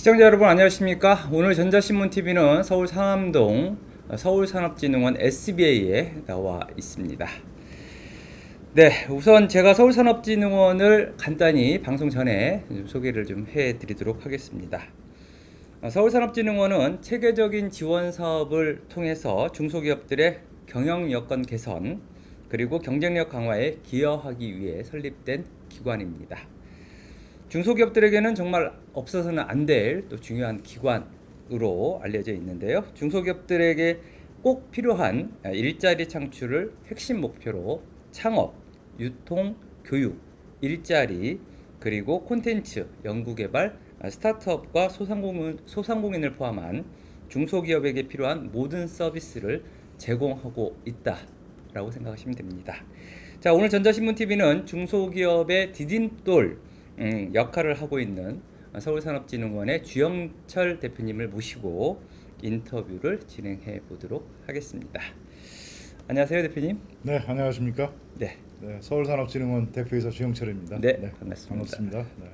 시청자 여러분 안녕하십니까? 오늘 전자신문TV는 서울 상암동 서울산업진흥원 SBA에 나와 있습니다. 네, 우선 제가 서울산업진흥원을 간단히 방송 전에 좀 소개를 좀 해드리도록 하겠습니다. 서울산업진흥원은 체계적인 지원 사업을 통해서 중소기업들의 경영 여건 개선 그리고 경쟁력 강화에 기여하기 위해 설립된 기관입니다. 중소기업들에게는 정말 없어서는 안 될 또 중요한 기관으로 알려져 있는데요. 중소기업들에게 꼭 필요한 일자리 창출을 핵심 목표로 창업, 유통, 교육, 일자리, 그리고 콘텐츠, 연구개발, 스타트업과 소상공인을 포함한 중소기업에게 필요한 모든 서비스를 제공하고 있다라고 생각하시면 됩니다. 자, 오늘 전자신문TV는 중소기업의 디딤돌 역할을 하고 있는 서울산업진흥원의 주영철 대표님을 모시고 인터뷰를 진행해 보도록 하겠습니다. 안녕하세요, 대표님. 네, 안녕하십니까? 네, 네, 서울산업진흥원 대표이사 주영철입니다. 네, 반갑습니다. 반갑습니다. 네.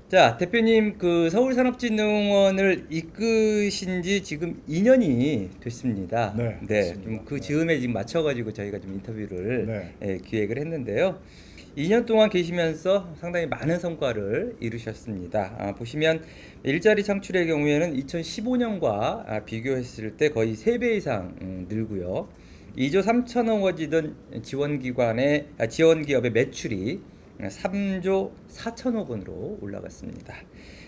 자, 대표님 그 서울산업진흥원을 이끄신 지 지금 2년이 됐습니다. 네, 네, 맞습니다. 좀 그 네. 즈음에 지금 맞춰가지고 저희가 좀 인터뷰를 네. 기획을 했는데요. 2년 동안 계시면서 상당히 많은 성과를 이루셨습니다. 보시면 일자리 창출의 경우에는 2015년과 비교했을 때 거의 3배 이상 늘고요. 2조 3천억 원이던 지원기업의 매출이 3조 4천억 원으로 올라갔습니다.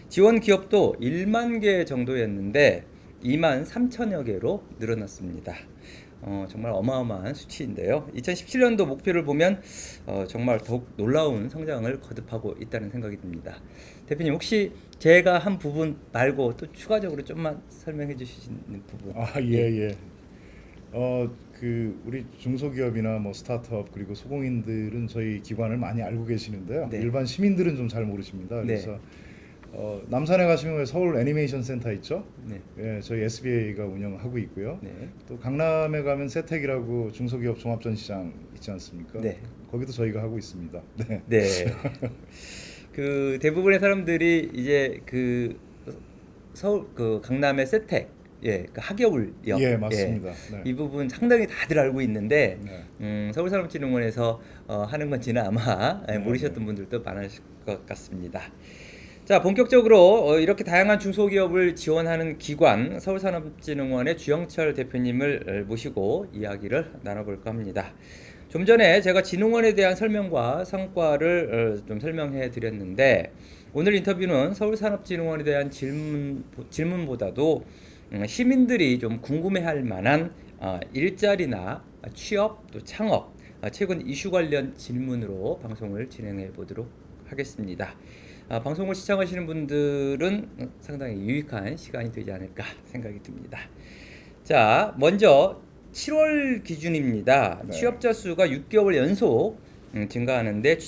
지원기업도 1만 개 정도였는데 2만 3천여 개로 늘어났습니다. 정말 어마어마한 수치인데요. 2017년도 목표를 보면 정말 더욱 놀라운 성장을 거듭하고 있다는 생각이 듭니다. 대표님 혹시 제가 한 부분 말고 또 추가적으로 좀만 설명해 주시는 부분. 예. 우리 중소기업이나 뭐 스타트업 그리고 소공인들은 저희 기관을 많이 알고 계시는데요. 네. 일반 시민들은 좀 잘 모르십니다. 네. 그래서 남산에 가시면 서울 애니메이션 센터 있죠? 네. 예, 저희 SBA가 운영하고 있고요. 네. 또 강남에 가면 세택이라고 중소기업 종합전시장 있지 않습니까? 네. 거기도 저희가 하고 있습니다. 네. 네. 그 대부분의 사람들이 이제 그 서울 그 강남의 세택 그 하겨울역 예, 맞습니다. 네. 이 부분 상당히 다들 알고 있는데 네. 서울산업진흥원에서 하는 건지는 아마 모르셨던 분들도 많으실 것 같습니다. 자, 본격적으로 이렇게 다양한 중소기업을 지원하는 기관 서울산업진흥원의 주영철 대표님을 모시고 이야기를 나눠볼까 합니다. 좀 전에 제가 진흥원에 대한 설명과 성과를 좀 설명해 드렸는데 오늘 인터뷰는 서울산업진흥원에 대한 질문보다도 시민들이 좀 궁금해할 만한 일자리나 취업 또 창업 최근 이슈 관련 질문으로 방송을 진행해 보도록 하겠습니다. 방송을 시청하시는 분들은 상당히 유익한 시간이 되지 않을까 생각이 듭니다. 자, 먼저 7월 기준입니다. 네. 취업자 수가 6개월 연속 증가하는데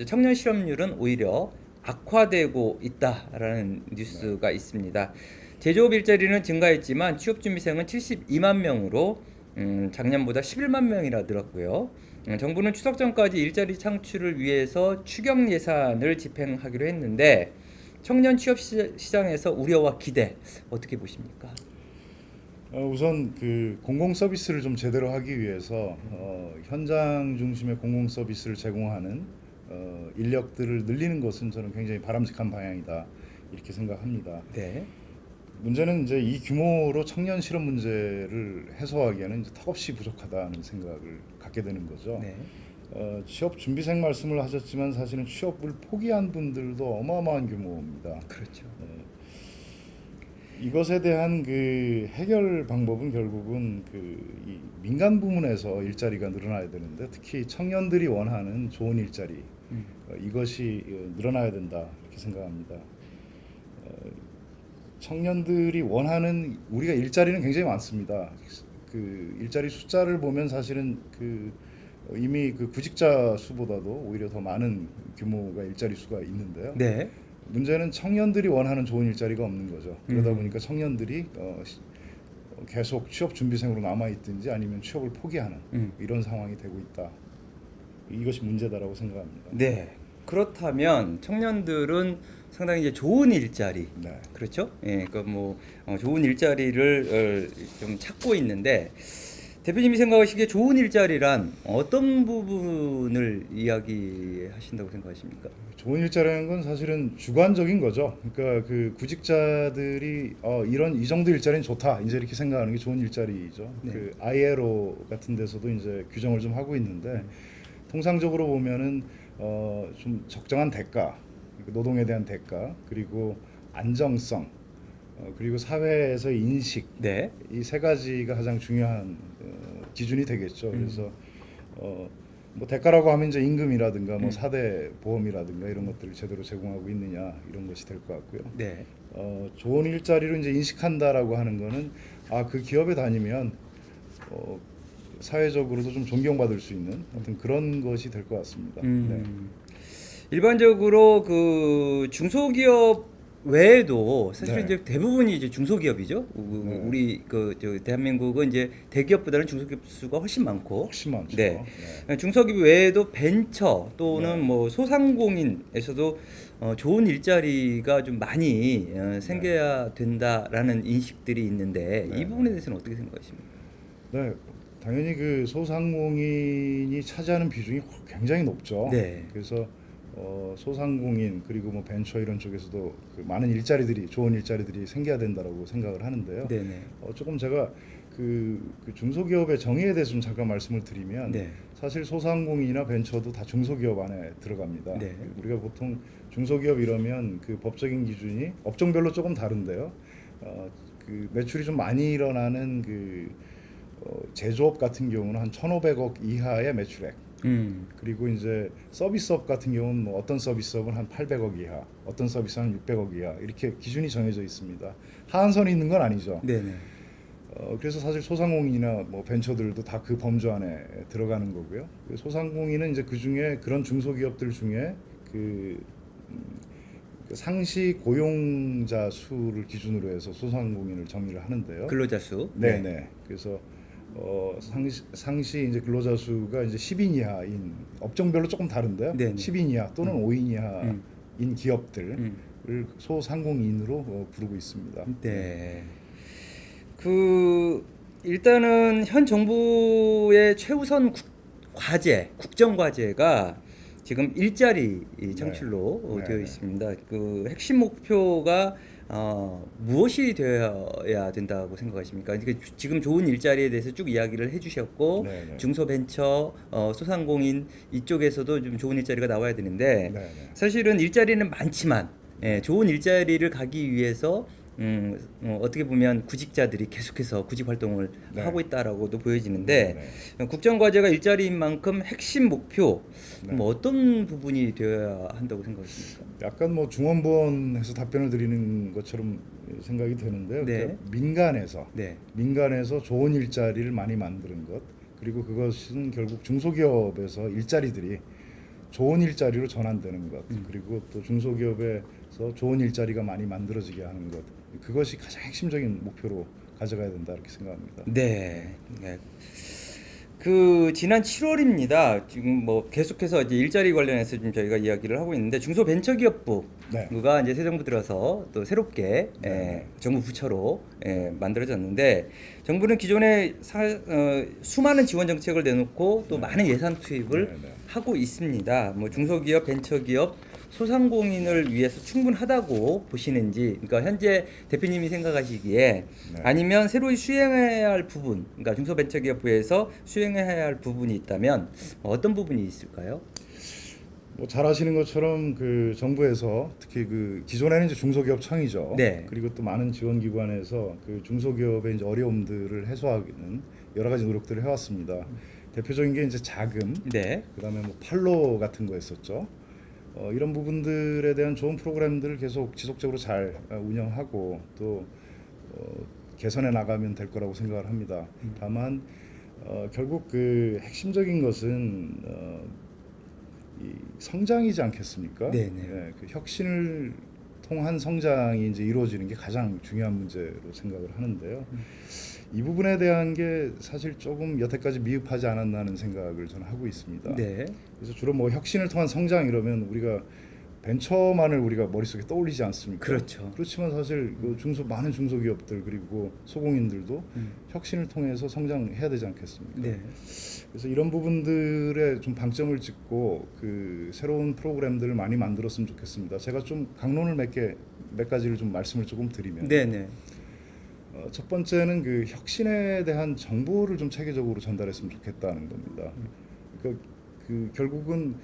청년 실업률은 오히려 악화되고 있다라는 뉴스가 있습니다. 제조업 일자리는 증가했지만 취업준비생은 72만 명으로 작년보다 11만 명이나 늘었고요. 정부는 추석 전까지 일자리 창출을 위해서 추경 예산을 집행하기로 했는데 청년 취업 시장에서 우려와 기대 어떻게 보십니까? 우선 그 공공 서비스를 좀 제대로 하기 위해서 현장 중심의 공공 서비스를 제공하는 인력들을 늘리는 것은 저는 굉장히 바람직한 방향이다 이렇게 생각합니다. 네. 문제는 이제 이 규모로 청년 실업 문제를 해소하기에는 이제 턱없이 부족하다는 생각을 갖게 되는 거죠. 네. 취업 준비생 말씀을 하셨지만 사실은 취업을 포기한 분들도 어마어마한 규모입니다. 그렇죠. 이것에 대한 그 해결 방법은 결국은 이 민간 부문에서 일자리가 늘어나야 되는데 특히 청년들이 원하는 좋은 일자리 이것이 늘어나야 된다 이렇게 생각합니다. 청년들이 원하는 우리가 일자리는 굉장히 많습니다. 그 일자리 숫자를 보면 사실은 이미 그 구직자 수보다도 오히려 더 많은 규모가 일자리 수가 있는데요. 네. 문제는 청년들이 원하는 좋은 일자리가 없는 거죠. 그러다 보니까 청년들이 계속 취업 준비생으로 남아 있든지 아니면 취업을 포기하는 이런 상황이 되고 있다. 이것이 문제다라고 생각합니다. 네. 그렇다면 청년들은 상당히 이제 좋은 일자리, 네. 그렇죠? 예, 그뭐 좋은 일자리를 좀 찾고 있는데 대표님이 생각하시기에 좋은 일자리란 어떤 부분을 이야기하신다고 생각하십니까? 좋은 일자리라는 건 사실은 주관적인 거죠. 그러니까 그 구직자들이 이런 이 정도 일자리는 좋다 이제 이렇게 생각하는 게 좋은 일자리죠. 네. 그 ILO 같은 데서도 이제 규정을 좀 하고 있는데 통상적으로 보면은 좀 적정한 대가, 노동에 대한 대가, 그리고 안정성, 그리고 사회에서의 인식, 네. 이 세 가지가 가장 중요한 기준이 되겠죠. 그래서 뭐 대가라고 하면 이제 임금이라든가 뭐 4대 보험이라든가 이런 것들을 제대로 제공하고 있느냐 이런 것이 될 것 같고요. 네. 좋은 일자리로 이제 인식한다라고 하는 거는 그 기업에 다니면 사회적으로도 좀 존경받을 수 있는 어떤 그런 것이 될 것 같습니다. 네. 일반적으로 그 중소기업 외에도 사실 네. 이제 대부분이 이제 중소기업이죠. 네. 우리 대한민국은 이제 대기업보다는 중소기업 수가 훨씬 많고, 훨씬 많죠. 네. 네. 중소기업 외에도 벤처 또는 네. 뭐 소상공인에서도 좋은 일자리가 좀 많이 생겨야 된다라는 인식들이 있는데 네. 이 부분에 대해서는 어떻게 생각하십니까? 네, 당연히 그 소상공인이 차지하는 비중이 굉장히 높죠. 네. 그래서 소상공인 그리고 뭐 벤처 이런 쪽에서도 그 많은 일자리들이 좋은 일자리들이 생겨야 된다라고 생각을 하는데요. 네네. 조금 제가 그 중소기업의 정의에 대해서 좀 잠깐 말씀을 드리면 네. 사실 소상공인이나 벤처도 다 중소기업 안에 들어갑니다. 네. 우리가 보통 중소기업 이러면 그 법적인 기준이 업종별로 조금 다른데요. 그 매출이 좀 많이 일어나는 그 제조업 같은 경우는 한 1,500억 이하의 매출액. 그리고 이제 서비스업 같은 경우는 뭐 어떤 서비스업은 한 800억 이하, 어떤 서비스는 한 600억 이하 이렇게 기준이 정해져 있습니다. 하한선이 있는 건 아니죠. 네네. 그래서 사실 소상공인이나 뭐 벤처들도 다 그 범주 안에 들어가는 거고요. 소상공인은 이제 그 중에 그런 중소기업들 중에 그 상시 고용자 수를 기준으로 해서 소상공인을 정의를 하는데요. 근로자 수. 네네. 그래서 상시 이제 근로자 수가 이제 10인 이하인 업종별로 조금 다른데요. 네네. 10인 이하 또는 5인 이하인 기업들을 소상공인으로 부르고 있습니다. 네. 그 일단은 현 정부의 최우선 과제, 국정 과제가 지금 일자리 창출로 네. 되어 네. 있습니다. 그 핵심 목표가 무엇이 되어야 된다고 생각하십니까? 그러니까 지금 좋은 일자리에 대해서 쭉 이야기를 해주셨고 네, 네. 중소벤처, 소상공인 이쪽에서도 좀 좋은 일자리가 나와야 되는데 네, 네. 사실은 일자리는 많지만 좋은 일자리를 가기 위해서 어떻게 보면 구직자들이 계속해서 구직 활동을 네. 하고 있다라고도 보여지는데 네, 국정 과제가 일자리인 만큼 핵심 목표 네. 뭐 어떤 부분이 되어야 한다고 생각하십니까? 약간 뭐 중원부원에서 답변을 드리는 것처럼 생각이 되는데요. 네. 그러니까 민간에서 네. 좋은 일자리를 많이 만드는 것, 그리고 그것은 결국 중소기업에서 일자리들이 좋은 일자리로 전환되는 것, 그리고 또 중소기업에서 좋은 일자리가 많이 만들어지게 하는 것, 그것이 가장 핵심적인 목표로 가져가야 된다 이렇게 생각합니다. 네. 네. 그 지난 7월입니다. 지금 뭐 계속해서 이제 일자리 관련해서 좀 저희가 이야기를 하고 있는데 중소벤처기업부가 이제 새 정부 들어서 또 새롭게 정부 부처로 만들어졌는데 정부는 기존에 수많은 지원 정책을 내놓고 또 많은 예산 투입을 하고 있습니다. 뭐 중소기업, 벤처기업, 소상공인을 위해서 충분하다고 보시는지, 그러니까 현재 대표님이 생각하시기에 아니면 새로 수행해야 할 부분, 그러니까 중소벤처기업부에서 수행해야 할 부분이 있다면 어떤 부분이 있을까요? 뭐 잘 아시는 것처럼 그 정부에서 특히 그 기존에는 이제 중소기업청이죠. 네. 그리고 또 많은 지원기관에서 그 중소기업의 이제 어려움들을 해소하기는 여러 가지 노력들을 해왔습니다. 대표적인 게 이제 자금, 네. 그다음에 뭐 팔로 같은 거였었죠. 이런 부분들에 대한 좋은 프로그램들을 계속 지속적으로 잘 운영하고 또 개선해 나가면 될 거라고 생각을 합니다. 다만 결국 그 핵심적인 것은 이 성장이지 않겠습니까? 네네. 예, 그 혁신을 통한 성장이 이제 이루어지는 게 가장 중요한 문제로 생각을 하는데요. 이 부분에 대한 게 사실 조금 여태까지 미흡하지 않았나 하는 생각을 저는 하고 있습니다. 네. 그래서 주로 뭐 혁신을 통한 성장 이러면 우리가 벤처만을 우리가 머릿속에 떠올리지 않습니까? 그렇죠. 그렇지만 사실 그 많은 중소기업들 그리고 소공인들도 혁신을 통해서 성장해야 되지 않겠습니까? 네. 그래서 이런 부분들에 좀 방점을 찍고 그 새로운 프로그램들을 많이 만들었으면 좋겠습니다. 제가 좀 강론을 몇 가지를 좀 말씀을 조금 드리면, 네, 네. 첫 번째는 그 혁신에 대한 정보를 좀 체계적으로 전달했으면 좋겠다는 겁니다. 그러니까 그 결국은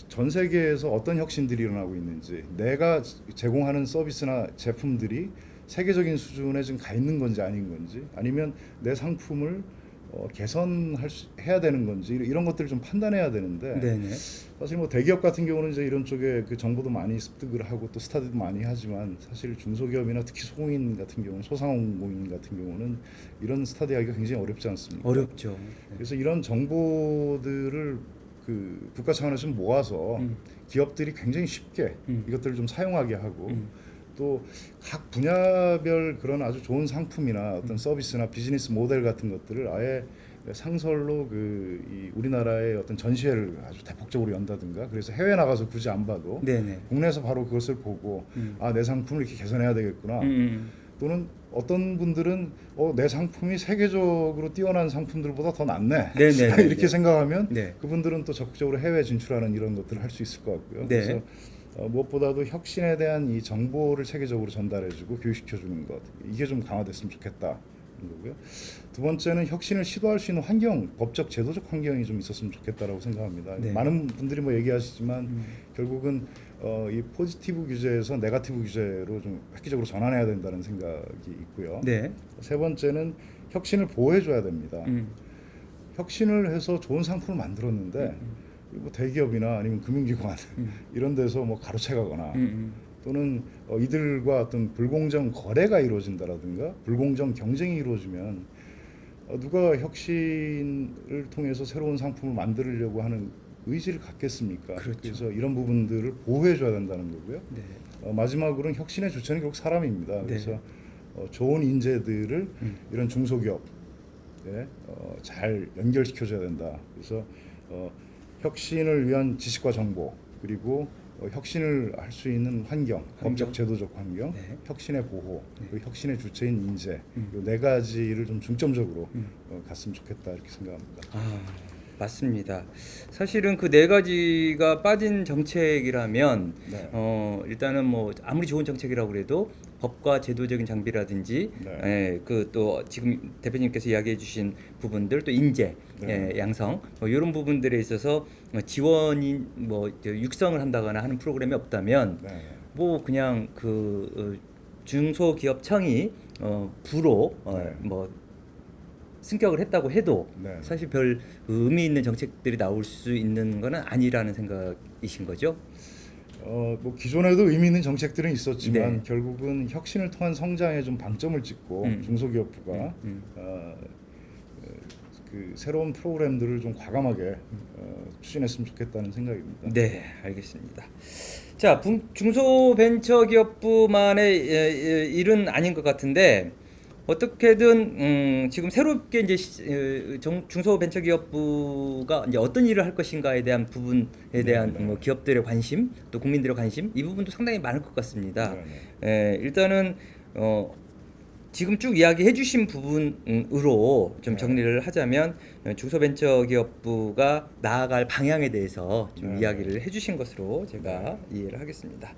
전 세계에서 어떤 혁신들이 일어나고 있는지, 내가 제공하는 서비스나 제품들이 세계적인 수준에 지금 가 있는 건지 아닌 건지, 아니면 내 상품을 해야 되는 건지, 이런 것들을 좀 판단해야 되는데, 네, 네. 사실 뭐 대기업 같은 경우는 이제 이런 쪽에 그 정보도 많이 습득을 하고 또 스터디도 많이 하지만, 사실 중소기업이나 특히 소공인 같은 경우는, 소상공인 같은 경우는 이런 스터디하기가 굉장히 어렵지 않습니까? 어렵죠. 그래서 이런 정보들을 그 국가 차원에서 좀 모아서 기업들이 굉장히 쉽게 이것들을 좀 사용하게 하고, 또 각 분야별 그런 아주 좋은 상품이나 어떤 서비스나 비즈니스 모델 같은 것들을 아예 상설로 이 우리나라의 어떤 전시회를 아주 대폭적으로 연다든가, 그래서 해외 나가서 굳이 안 봐도 네네. 국내에서 바로 그것을 보고 아, 내 상품을 이렇게 개선해야 되겠구나. 또는 어떤 분들은 내 상품이 세계적으로 뛰어난 상품들보다 더 낫네. 네네네. 이렇게 생각하면 네. 그분들은 또 적극적으로 해외 진출하는 이런 것들을 할 수 있을 것 같고요. 네. 그래서 무엇보다도 혁신에 대한 이 정보를 체계적으로 전달해주고 교육시켜주는 것, 이게 좀 강화됐으면 좋겠다. 거고요. 두 번째는 혁신을 시도할 수 있는 환경, 법적 제도적 환경이 좀 있었으면 좋겠다라고 생각합니다. 네. 많은 분들이 뭐 얘기하시지만 결국은 이 포지티브 규제에서 네거티브 규제로 좀 획기적으로 전환해야 된다는 생각이 있고요. 네. 세 번째는 혁신을 보호해줘야 됩니다. 혁신을 해서 좋은 상품을 만들었는데 뭐 대기업이나 아니면 금융기관 이런 데서 뭐 가로채가거나 또는 이들과 어떤 불공정 거래가 이루어진다라든가 불공정 경쟁이 이루어지면 누가 혁신을 통해서 새로운 상품을 만들려고 하는 의지를 갖겠습니까? 그렇죠. 그래서 이런 부분들을 보호해줘야 된다는 거고요. 네. 마지막으로는 혁신의 주체는 결국 사람입니다. 네. 그래서 좋은 인재들을 이런 중소기업에 잘 연결시켜줘야 된다. 그래서 혁신을 위한 지식과 정보, 그리고 혁신을 할 수 있는 환경, 법적 제도적 환경, 네. 혁신의 보호, 그리고 혁신의 주체인 인재, 이 네 가지를 좀 중점적으로 갔으면 좋겠다 이렇게 생각합니다. 아, 맞습니다. 사실은 그 네 가지가 빠진 정책이라면 네. 일단은 뭐 아무리 좋은 정책이라고 그래도 법과 제도적인 장비라든지 네. 그 또 지금 대표님께서 이야기해 주신 부분들, 또 인재 네. 양성 이런 부분들에 있어서 지원인 육성을 한다거나 하는 프로그램이 없다면 네. 뭐 그냥 중소기업청이 부로 네. 뭐 승격을 했다고 해도 네. 사실 별 의미 있는 정책들이 나올 수 있는 거는 아니라는 생각이신 거죠? 뭐 기존에도 의미 있는 정책들은 있었지만 네. 결국은 혁신을 통한 성장에 좀 방점을 찍고 중소기업부가 그 새로운 프로그램들을 좀 과감하게 추진했으면 좋겠다는 생각입니다. 네, 알겠습니다. 자, 중소벤처기업부만의 일은 아닌 것 같은데 어떻게든 지금 새롭게 이제 중소벤처기업부가 이제 어떤 일을 할 것인가에 대한 부분에 대한 네. 뭐 기업들의 관심, 또 국민들의 관심, 이 부분도 상당히 많을 것 같습니다. 네. 일단은 지금 쭉 이야기해 주신 부분으로 좀 정리를 하자면 중소벤처기업부가 나아갈 방향에 대해서 좀 이야기를 해 주신 것으로 제가 이해를 하겠습니다.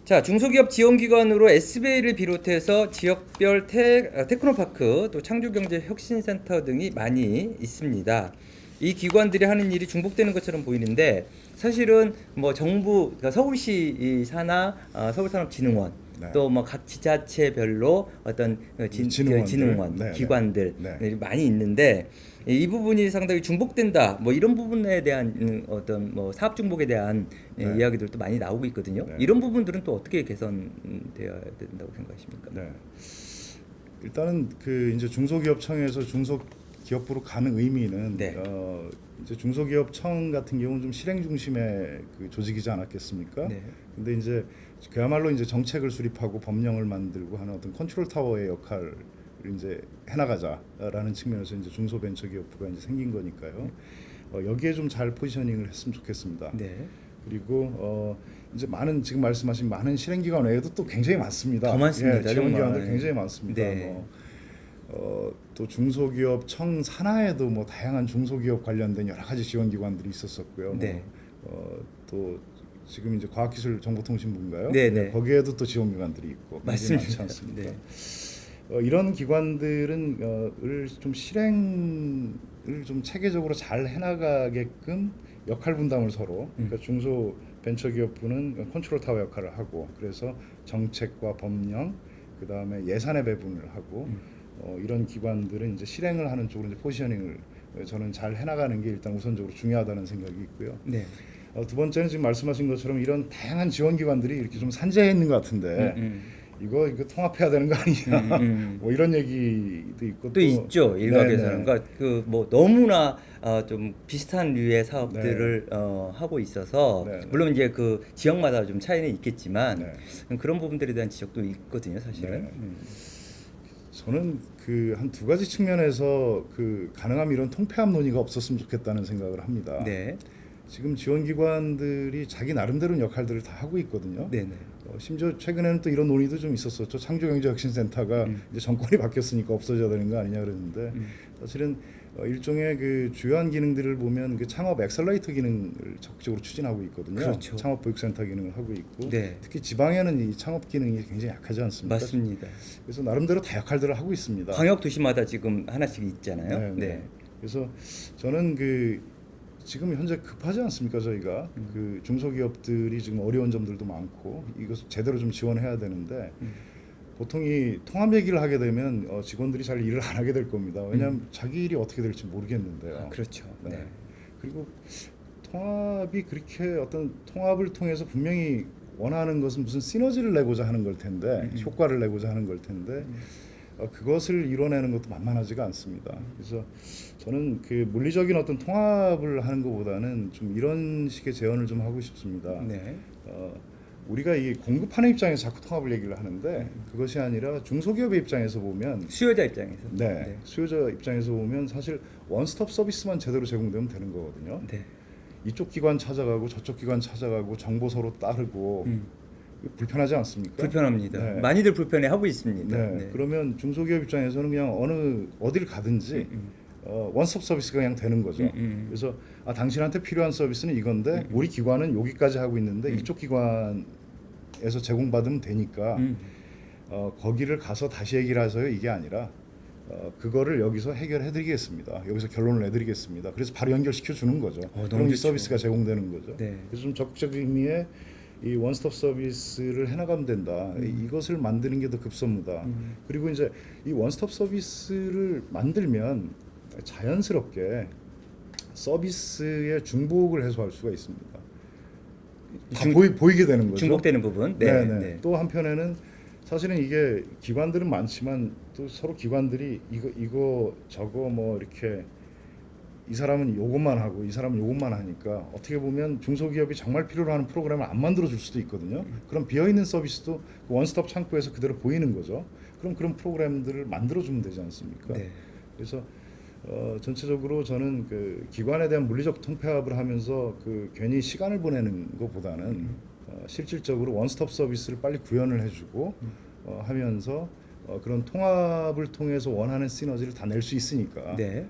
자, 중소기업 지원기관으로 SBA를 비롯해서 지역별 테크노파크, 또 창조경제혁신센터 등이 많이 있습니다. 이 기관들이 하는 일이 중복되는 것처럼 보이는데 사실은 뭐 정부, 그러니까 서울시 산하 서울산업진흥원, 또 뭐 각 지자체별로 어떤 진흥원 네. 기관들 네. 많이 있는데 이 부분이 상당히 중복된다. 뭐 이런 부분에 대한 어떤 뭐 사업 중복에 대한 이야기들도 많이 나오고 있거든요. 네. 이런 부분들은 또 어떻게 개선되어야 된다고 생각하십니까? 네. 일단은 그 이제 중소기업청에서 중소기업부로 가는 의미는 네. 이제 중소기업청 같은 경우는 좀 실행 중심의 그 조직이지 않았겠습니까? 네. 근데 이제 그야말로 이제 정책을 수립하고 법령을 만들고 하는 어떤 컨트롤 타워의 역할을 이제 해나가자라는 측면에서 이제 중소벤처기업부가 이제 생긴 거니까요. 여기에 좀 잘 포지셔닝을 했으면 좋겠습니다. 네. 그리고 이제 지금 말씀하신 많은 실행기관 외에도 또 굉장히 많습니다. 더 많습니다. 예, 지원기관들 정말. 굉장히 많습니다. 네. 또 중소기업 청 산하에도 뭐 다양한 중소기업 관련된 여러 가지 지원기관들이 있었었고요. 네. 또 지금 이제 과학기술정보통신부인가요? 네, 네. 거기에도 또 지원기관들이 있고 굉장히 맞습니다. 많지 않습니까? 네. 이런 기관들은 좀 실행을 좀 체계적으로 잘 해나가게끔 역할 분담을 서로 그러니까 중소 벤처기업부는 컨트롤 타워 역할을 하고 그래서 정책과 법령 그 다음에 예산의 배분을 하고 이런 기관들은 이제 실행을 하는 쪽으로 이제 포지셔닝을 저는 잘 해나가는 게 일단 우선적으로 중요하다는 생각이 있고요. 네. 두 번째는 지금 말씀하신 것처럼 이런 다양한 지원기관들이 이렇게 좀 산재해 있는 것 같은데 이거 통합해야 되는 거 아니냐 뭐 이런 얘기도 있고 또 있죠 일각에서는. 네네. 그러니까 그 뭐 너무나 좀 비슷한 류의 사업들을 하고 있어서 네. 물론 이제 그 지역마다 좀 차이는 있겠지만 네. 그런 부분들에 대한 지적도 있거든요 사실은. 네. 저는 그 한 두 가지 측면에서 그 가능하면 이런 통폐합 논의가 없었으면 좋겠다는 생각을 합니다. 네. 지금 지원기관들이 자기 나름대로 역할들을 다 하고 있거든요. 네네. 심지어 최근에는 또 이런 논의도 좀 있었었죠. 창조경제혁신센터가 이제 정권이 바뀌었으니까 없어져야 되는 거 아니냐 그랬는데 사실은 일종의 그 주요한 기능들을 보면 그 창업 엑셀러이터 기능을 적극적으로 추진하고 있거든요. 그렇죠. 창업 보육센터 기능을 하고 있고 네. 특히 지방에는 이 창업 기능이 굉장히 약하지 않습니까? 맞습니다. 그래서 나름대로 다 역할들을 하고 있습니다. 광역 도시마다 지금 하나씩 있잖아요. 네, 네. 네. 그래서 저는 그 지금 현재 급하지 않습니까 저희가 그 중소기업들이 지금 어려운 점들도 많고 이것을 제대로 좀 지원해야 되는데 보통 이 통합 얘기를 하게 되면 직원들이 잘 일을 안 하게 될 겁니다. 왜냐하면 자기 일이 어떻게 될지 모르겠는데요. 아, 그렇죠. 네. 네. 그리고 통합이 그렇게 어떤 통합을 통해서 분명히 원하는 것은 무슨 시너지를 내고자 하는 걸 텐데 효과를 내고자 하는 걸 텐데 그것을 이뤄내는 것도 만만하지가 않습니다. 그래서 저는 그 물리적인 어떤 통합을 하는 것보다는 좀 이런 식의 제언을 좀 하고 싶습니다. 네. 우리가 이 공급하는 입장에서 자꾸 통합을 얘기를 하는데 그것이 아니라 중소기업의 입장에서 보면 수요자 입장에서. 네, 수요자 입장에서 보면 사실 원스톱 서비스만 제대로 제공되면 되는 거거든요. 네. 이쪽 기관 찾아가고 저쪽 기관 찾아가고 정보 서로 따르고 불편하지 않습니까? 불편합니다. 네. 많이들 불편해하고 있습니다. 네. 네. 그러면 중소기업 입장에서는 그냥 어디를 가든지 원스톱 서비스가 그냥 되는 거죠. 그래서 당신한테 필요한 서비스는 이건데 우리 기관은 여기까지 하고 있는데 이쪽 기관에서 제공받으면 되니까 거기를 가서 다시 얘기를 하세요. 이게 아니라 그거를 여기서 해결해드리겠습니다. 여기서 결론을 내드리겠습니다. 그래서 바로 연결시켜 주는 거죠. 너무 그럼 이 좋죠. 서비스가 제공되는 거죠. 네. 그래서 좀 적극적인 의미의 이 원스톱 서비스를 해나가면 된다. 이것을 만드는 게 더 급선무다. 그리고 이제 이 원스톱 서비스를 만들면 자연스럽게 서비스의 중복을 해소할 수가 있습니다. 다 보이게 되는 거죠. 중복되는 부분. 네. 네. 네. 또 한편에는 사실은 이게 기관들은 많지만 또 서로 기관들이 이거 저거 뭐 이렇게 이 사람은 요것만 하고 이 사람은 요것만 하니까 어떻게 보면 중소기업이 정말 필요로 하는 프로그램을 안 만들어 줄 수도 있거든요. 그럼 비어 있는 서비스도 그 원스톱 창구에서 그대로 보이는 거죠. 그럼 그런 프로그램들을 만들어 주면 되지 않습니까? 네. 그래서 전체적으로 저는 그 기관에 대한 물리적 통폐합을 하면서 그 괜히 시간을 보내는 것보다는 실질적으로 원스톱 서비스를 빨리 구현을 해주고 하면서 그런 통합을 통해서 원하는 시너지를 다 낼 수 있으니까 네.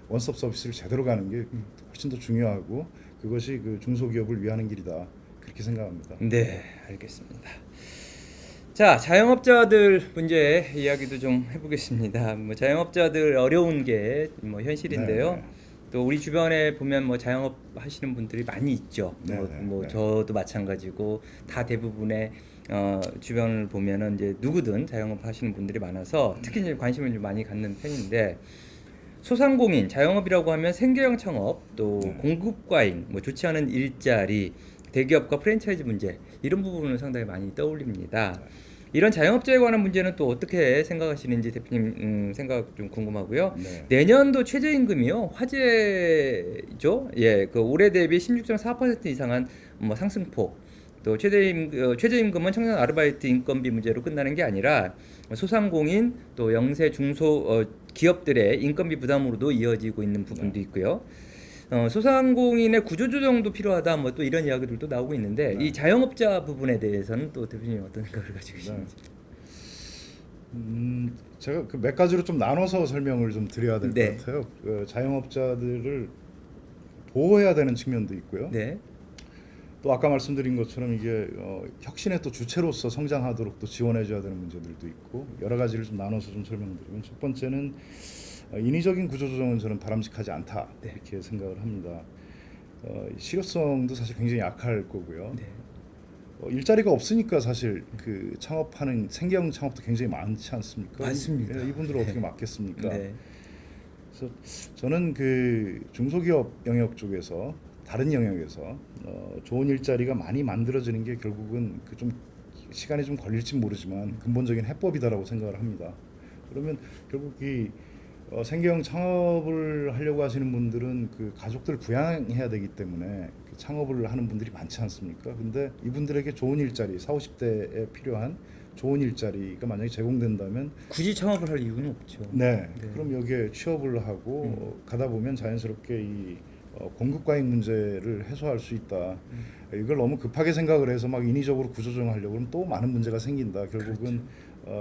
원스톱 서비스를 제대로 가는 게 훨씬 더 중요하고 그것이 그 중소기업을 위하는 길이다 그렇게 생각합니다. 네, 알겠습니다. 자, 자영업자들 문제 이야기도 좀 해보겠습니다. 뭐 자영업자들 어려운 게 뭐 현실인데요. 네. 또 우리 주변에 보면 뭐 자영업 하시는 분들이 많이 있죠. 네, 뭐 네. 저도 마찬가지고 다 대부분의 주변을 보면은 이제 누구든 자영업 하시는 분들이 많아서 특히 이제 관심을 좀 많이 갖는 편인데 소상공인 자영업이라고 하면 생계형 창업 또 공급과잉 뭐 좋지 않은 일자리 대기업과 프랜차이즈 문제 이런 부분을 상당히 많이 떠올립니다. 이런 자영업자에 관한 문제는 또 어떻게 생각하시는지 대표님 생각 좀 궁금하고요. 네. 내년도 최저임금이요 화제죠. 예, 그 올해 대비 16.4% 이상한 뭐 상승폭. 또 최저임금은 청년 아르바이트 인건비 문제로 끝나는 게 아니라 소상공인 또 영세 중소 기업들의 인건비 부담으로도 이어지고 있는 부분도 있고요. 소상공인의 구조조정도 필요하다 뭐 또 이런 이야기들도 나오고 있는데 이 자영업자 부분에 대해서는 또 대표님 어떤 생각을 가지고 계신지. 제가 그 몇 가지로 좀 나눠서 설명을 좀 드려야 될 것 네. 같아요. 자영업자들을 보호해야 되는 측면도 있고요. 네. 또 아까 말씀드린 것처럼 이게 혁신의 또 주체로서 성장하도록 또 지원해줘야 되는 문제들도 있고 여러 가지를 좀 나눠서 좀 설명드리면 첫 번째는 인위적인 구조조정은 저는 바람직하지 않다 네. 이렇게 생각을 합니다. 실효성도 사실 굉장히 약할 거고요. 네. 일자리가 없으니까 사실 그 창업하는 생계형 창업도 굉장히 많지 않습니까? 맞습니다. 이분들을 네. 어떻게 막겠습니까? 네. 그래서 저는 그 중소기업 영역 쪽에서 다른 영역에서 좋은 일자리가 많이 만들어지는 게 결국은 그 좀 시간이 좀 걸릴지 모르지만 근본적인 해법이다라고 생각을 합니다. 그러면 결국 이 생계형 창업을 하려고 하시는 분들은 그 가족들 부양해야 되기 때문에 그 창업을 하는 분들이 많지 않습니까? 근데 이분들에게 좋은 일자리, 40, 50대에 필요한 좋은 일자리가 만약에 제공된다면 굳이 창업을 할 이유는 없죠. 네, 네. 그럼 여기에 취업을 하고 가다 보면 자연스럽게 이 공급 과잉 문제를 해소할 수 있다. 이걸 너무 급하게 생각을 해서 막 인위적으로 구조조정하려고 하면 또 많은 문제가 생긴다. 결국은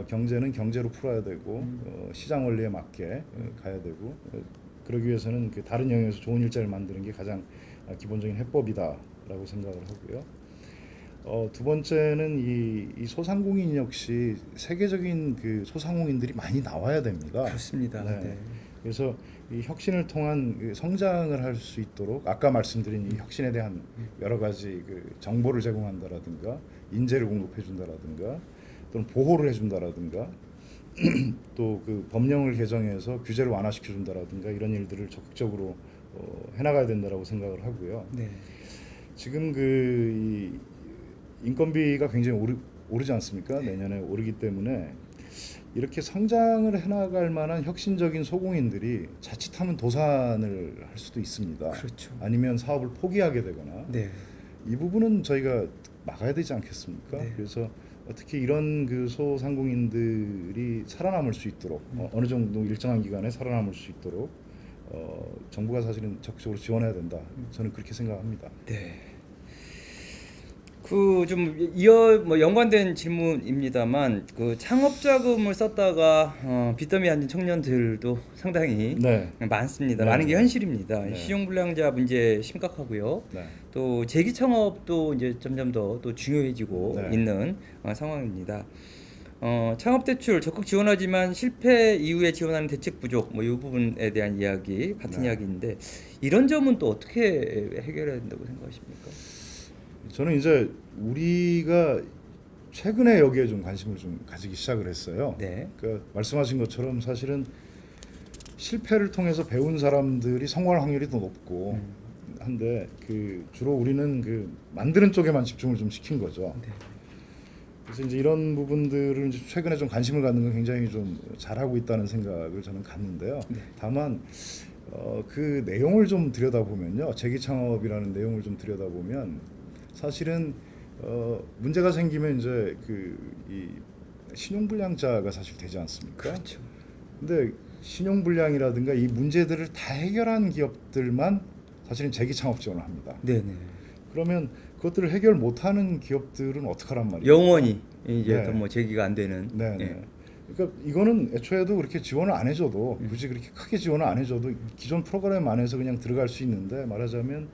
경제는 경제로 풀어야 되고 시장 원리에 맞게 가야 되고 그러기 위해서는 그 다른 영역에서 좋은 일자리를 만드는 게 가장 기본적인 해법이다라고 생각을 하고요. 두 번째는 이 소상공인 역시 세계적인 그 소상공인들이 많이 나와야 됩니다. 그렇습니다. 네. 네. 그래서 이 혁신을 통한 그 성장을 할 수 있도록 아까 말씀드린 이 혁신에 대한 여러 가지 그 정보를 제공한다라든가 인재를 공급해 준다라든가 또는 보호를 해준다라든가 또 그 법령을 개정해서 규제를 완화시켜 준다라든가 이런 일들을 적극적으로 해나가야 된다라고 생각을 하고요. 네. 지금 이 인건비가 굉장히 오르지 않습니까? 내년에 오르기 때문에 이렇게 성장을 해나갈 만한 혁신적인 소공인들이 자칫하면 도산을 할 수도 있습니다. 그렇죠. 아니면 사업을 포기하게 되거나 네. 이 부분은 저희가 막아야 되지 않겠습니까? 네. 그래서 어떻게 이런 그 소상공인들이 살아남을 수 있도록 어느 정도 일정한 기간에 살아남을 수 있도록 정부가 사실은 적극적으로 지원해야 된다. 저는 그렇게 생각합니다. 네. 그 좀 연관된 질문입니다만 그 창업 자금을 썼다가 빚더미 앉은 청년들도 상당히 네. 많습니다. 네. 많은 게 현실입니다. 네. 신용불량자 문제 심각하고요. 네. 또 재기 창업도 이제 점점 더 또 중요해지고 네. 있는 상황입니다. 창업 대출 적극 지원하지만 실패 이후에 지원하는 대책 부족 뭐 이 부분에 대한 이야기 같은 네. 이야기인데 이런 점은 또 어떻게 해결해야 된다고 생각하십니까? 저는 이제 우리가 최근에 여기에 좀 관심을 좀 가지기 시작을 했어요. 네. 그러니까 말씀하신 것처럼 사실은 실패를 통해서 배운 사람들이 성공할 확률이 더 높고 한데 그 주로 우리는 그 만드는 쪽에만 집중을 좀 시킨 거죠. 네. 그래서 이제 이런 부분들을 이제 최근에 좀 관심을 갖는 건 굉장히 좀 잘하고 있다는 생각을 저는 갖는데요. 네. 다만 그 내용을 좀 들여다보면요, 재기 창업이라는 내용을 좀 들여다보면 사실은 문제가 생기면 이제 이 신용불량자가 사실 되지 않습니까? 그렇죠. 근데 신용불량이라든가 이 문제들을 다 해결한 기업들만 사실은 재기 창업 지원을 합니다. 네네. 그러면 그것들을 해결 못하는 기업들은 어떡하란 말이에요? 영원히 이제 네. 또 뭐 재기가 안 되는. 네. 예. 그러니까 이거는 애초에도 그렇게 지원을 안 해줘도 굳이 그렇게 크게 지원을 안 해줘도 기존 프로그램 안에서 그냥 들어갈 수 있는데 말하자면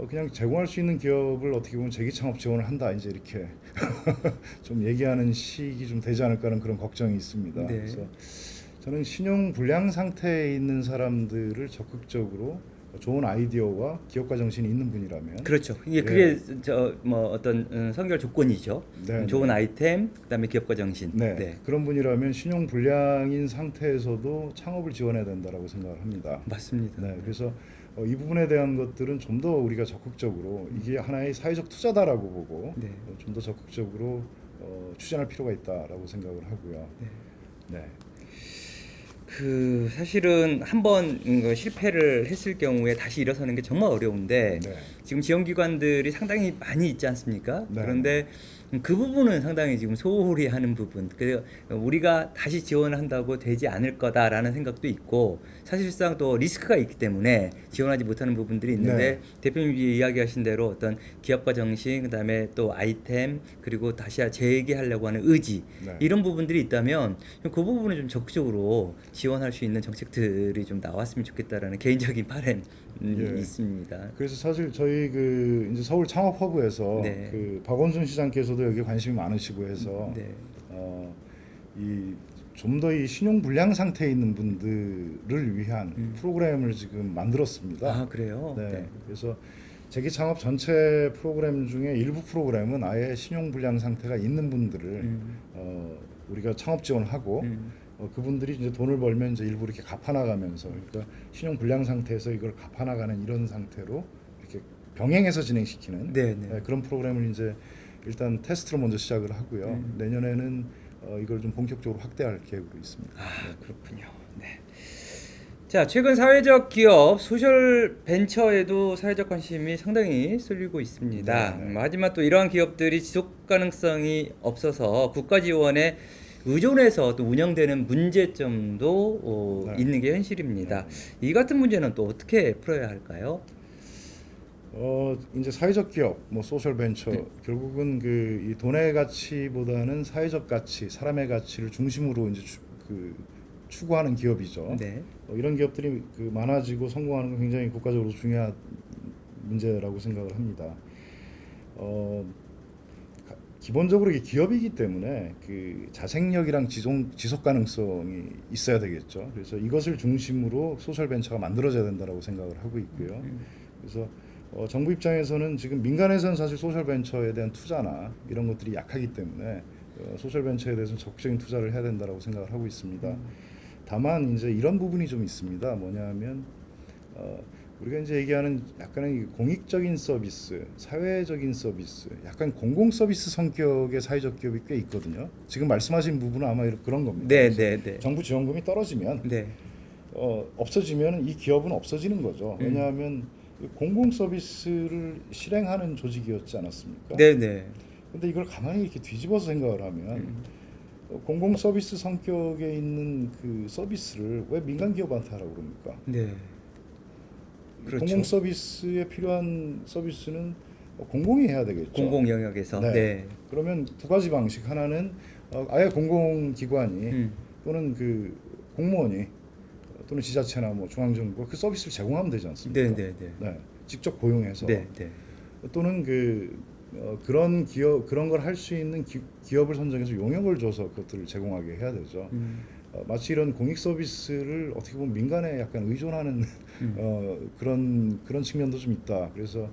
그냥 제공할 수 있는 기업을 어떻게 보면 재기 창업 지원을 한다 이제 이렇게 좀 얘기하는 식이 좀 되지 않을까 하는 그런 걱정이 있습니다. 네. 그래서 저는 신용 불량 상태에 있는 사람들을 적극적으로 좋은 아이디어와 기업가 정신이 있는 분이라면 그렇죠. 이게 예. 그게 저 뭐 어떤 선결 조건이죠. 네, 좋은 네. 아이템, 그다음에 기업가 정신. 네, 그런 분이라면 신용 불량인 상태에서도 창업을 지원해야 된다라고 생각을 합니다. 맞습니다. 네, 그래서 이 부분에 대한 것들은 좀 더 우리가 적극적으로 이게 하나의 사회적 투자다라고 보고 네. 좀 더 적극적으로 추진할 필요가 있다라고 생각을 하고요. 네. 네. 그 사실은 한번 실패를 했을 경우에 다시 일어서는 게 정말 어려운데 네. 지금 지원기관들이 상당히 많이 있지 않습니까? 네. 그런데 그 부분은 상당히 지금 소홀히 하는 부분. 그래서 우리가 다시 지원을 한다고 되지 않을 거다라는 생각도 있고 사실상 또 리스크가 있기 때문에 지원하지 못하는 부분들이 있는데 네. 대표님이 이야기하신 대로 어떤 기업가 정신, 그다음에 또 아이템, 그리고 다시 재기하려고 하는 의지 네. 이런 부분들이 있다면 그 부분을 좀 적극적으로 지원할 수 있는 정책들이 좀 나왔으면 좋겠다라는 개인적인 바람이 예. 있습니다. 그래서 사실 저희 그 이제 서울 창업 허브에서 네. 그 박원순 시장께서도 여기 관심이 많으시고 해서 네. 이 좀 더 이 신용 불량 상태에 있는 분들을 위한 프로그램을 지금 만들었습니다. 아 그래요? 네. 그래서 재기 창업 전체 프로그램 중에 일부 프로그램은 아예 신용 불량 상태가 있는 분들을 우리가 창업 지원하고 그분들이 이제 돈을 벌면 이제 일부 이렇게 갚아나가면서 그러니까 신용 불량 상태에서 이걸 갚아나가는 이런 상태로 이렇게 병행해서 진행시키는 네, 네. 그런 프로그램을 이제 일단 테스트로 먼저 시작을 하고요. 내년에는 이걸 좀 본격적으로 확대할 계획으로 있습니다. 아 그렇군요. 네. 자 최근 사회적 기업 소셜 벤처에도 사회적 관심이 상당히 쏠리고 있습니다. 네, 네. 하지만 또 이러한 기업들이 지속 가능성이 없어서 국가 지원에 의존해서 또 운영되는 문제점도 네. 있는 게 현실입니다. 이 같은 문제는 또 어떻게 풀어야 할까요? 이제 사회적 기업, 뭐 소셜 벤처 결국은 그 이 돈의 가치보다는 사회적 가치, 사람의 가치를 중심으로 이제 추구하는 기업이죠. 네. 이런 기업들이 그 많아지고 성공하는 건 굉장히 국가적으로 중요한 문제라고 생각을 합니다. 기본적으로 이게 기업이기 때문에 그 자생력이랑 지속 가능성이 있어야 되겠죠. 그래서 이것을 중심으로 소셜 벤처가 만들어져야 된다라고 생각을 하고 있고요. 그래서 정부 입장에서는 지금 민간에서는 사실 소셜 벤처에 대한 투자나 이런 것들이 약하기 때문에 소셜 벤처에 대해서는 적극적인 투자를 해야 된다라고 생각을 하고 있습니다. 다만 이제 이런 부분이 좀 있습니다. 뭐냐면 우리가 이제 얘기하는 약간의 공익적인 서비스, 사회적인 서비스, 약간 공공 서비스 성격의 사회적 기업이 꽤 있거든요. 지금 말씀하신 부분은 아마 그런 겁니다. 네, 그래서 네, 네. 정부 지원금이 떨어지면 네. 없어지면 이 기업은 없어지는 거죠. 왜냐하면 공공 서비스를 실행하는 조직이었지 않았습니까? 네, 네. 근데 이걸 가만히 이렇게 뒤집어서 생각을 하면 공공 서비스 성격에 있는 그 서비스를 왜 민간 기업한테 하라고 그럽니까? 네. 그렇죠. 공공 서비스에 필요한 서비스는 공공이 해야 되겠죠. 공공 영역에서. 네. 네. 그러면 두 가지 방식. 하나는 아예 공공 기관이 또는 그 공무원이 또는 지자체나 뭐 중앙정부가 그 서비스를 제공하면 되지 않습니까? 네, 네, 네. 네, 직접 고용해서 네, 네. 또는 그런 기업 그런 걸 할 수 있는 기업을 선정해서 용역을 줘서 그것들을 제공하게 해야 되죠. 마치 이런 공익 서비스를 어떻게 보면 민간에 약간 의존하는 그런 측면도 좀 있다. 그래서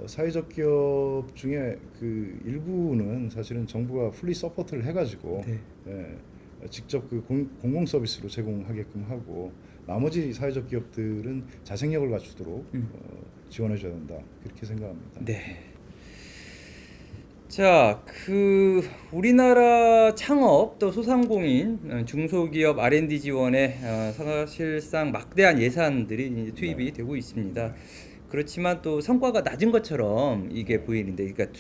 사회적 기업 중에 그 일부는 사실은 정부가 풀리 서포트를 해가지고 네. 직접 그 공공 서비스로 제공하게끔 하고 나머지 사회적 기업들은 자생력을 갖추도록 지원해줘야 된다 그렇게 생각합니다. 네. 자, 우리나라 창업 또 소상공인 중소기업 R&D 지원에 사실상 막대한 예산들이 이제 투입이 되고 있습니다. 그렇지만 또 성과가 낮은 것처럼 이게 보이는데, 그러니까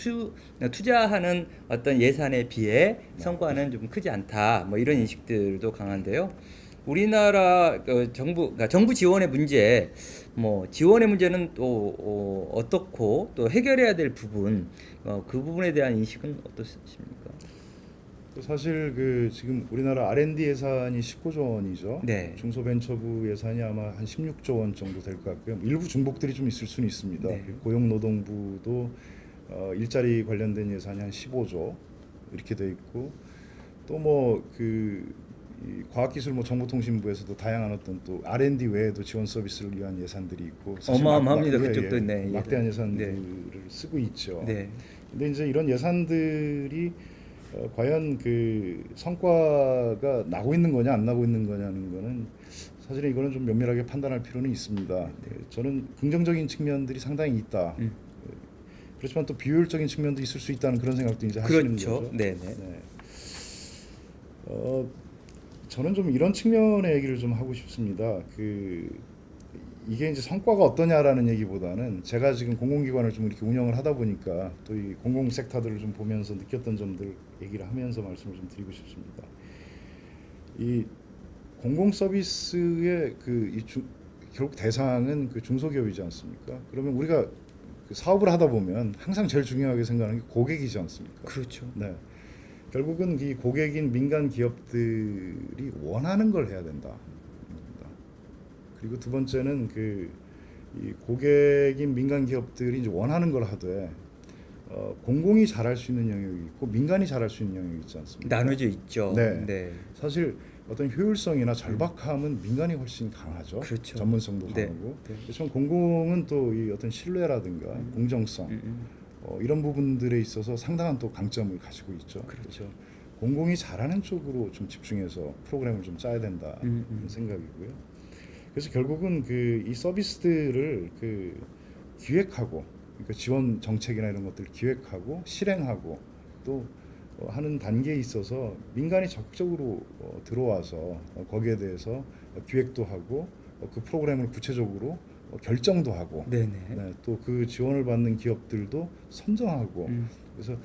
투자하는 어떤 예산에 비해 성과는 좀 크지 않다. 뭐 이런 인식들도 강한데요. 우리나라 그러니까 정부 지원의 문제, 뭐 지원의 문제는 또 어떻고 또 해결해야 될 부분, 그 부분에 대한 인식은 어떠십니까? 사실 그 지금 우리나라 R&D 예산이 19조 원이죠. 네. 중소벤처부 예산이 아마 한 16조 원 정도 될 것 같고요. 일부 중복들이 좀 있을 수는 있습니다. 네. 고용노동부도 일자리 관련된 예산이 한 15조 이렇게 돼 있고 또 뭐 과학기술 뭐 정보통신부에서도 다양한 어떤 또 R&D 외에도 지원 서비스를 위한 예산들이 있고 사실 어마어마합니다. 그쪽도 네. 막대한 예산들을 네. 쓰고 있죠. 네. 근데 이제 이런 예산들이 과연 그 성과가 나고 있는 거냐 안 나고 있는 거냐는 거는 사실은 이거는 좀 면밀하게 판단할 필요는 있습니다. 저는 긍정적인 측면들이 상당히 있다. 그렇지만 또 비효율적인 측면도 있을 수 있다는 그런 생각도 이제 하시는 그렇죠. 거죠. 네네. 네. 저는 좀 이런 측면의 얘기를 좀 하고 싶습니다. 이게 이제 성과가 어떠냐라는 얘기보다는 제가 지금 공공기관을 좀 이렇게 운영을 하다 보니까 또 이 공공 섹터들을 좀 보면서 느꼈던 점들 얘기를 하면서 말씀을 좀 드리고 싶습니다. 이 공공 서비스의 결국 대상은 그 중소기업이지 않습니까? 그러면 우리가 그 사업을 하다 보면 항상 제일 중요하게 생각하는 게 고객이지 않습니까? 그렇죠. 네. 결국은 이 고객인 민간 기업들이 원하는 걸 해야 된다. 그리고 두 번째는 이 고객인 민간 기업들이 이제 원하는 걸 하되 공공이 잘할 수 있는 영역이 있고 민간이 잘할 수 있는 영역이 있지 않습니까? 나눠져 있죠. 네. 네. 사실 어떤 효율성이나 절박함은 민간이 훨씬 강하죠. 그렇죠. 전문성도 네. 강하고. 네. 그렇지만 공공은 또 이 어떤 신뢰라든가 공정성 이런 부분들에 있어서 상당한 또 강점을 가지고 있죠. 그렇죠. 그래서 공공이 잘하는 쪽으로 좀 집중해서 프로그램을 좀 짜야 된다 그런 생각이고요. 그래서 결국은 이 서비스들을 기획하고, 그러니까 지원 정책이나 이런 것들을 기획하고 실행하고 또 하는 단계에 있어서 민간이 적극적으로 들어와서 거기에 대해서 기획도 하고 그 프로그램을 구체적으로 결정도 하고, 네네. 네, 또 그 지원을 받는 기업들도 선정하고, 그래서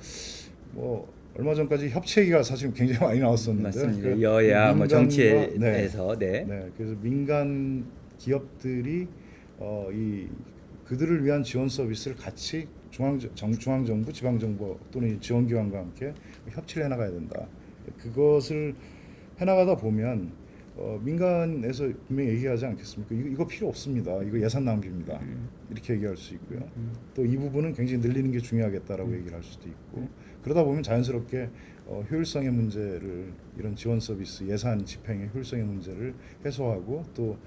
얼마 전까지 협치 얘기가 사실 굉장히 많이 나왔었는데, 맞습니다. 여야 뭐 민간과- 정치에서 네. 네, 그래서 민간 기업들이 그들을 위한 지원 서비스를 같이 중앙정부, 지방정부 또는 지원기관과 함께 협치를 해나가야 된다. 그것을 해나가다 보면 민간에서 분명히 얘기하지 않겠습니까? 이거 필요 없습니다. 이거 예산 낭비입니다. 이렇게 얘기할 수 있고요. 또 이 부분은 굉장히 늘리는 게 중요하겠다라고 얘기를 할 수도 있고, 그러다 보면 자연스럽게 효율성의 문제를, 이런 지원 서비스 예산 집행의 효율성의 문제를 해소하고 또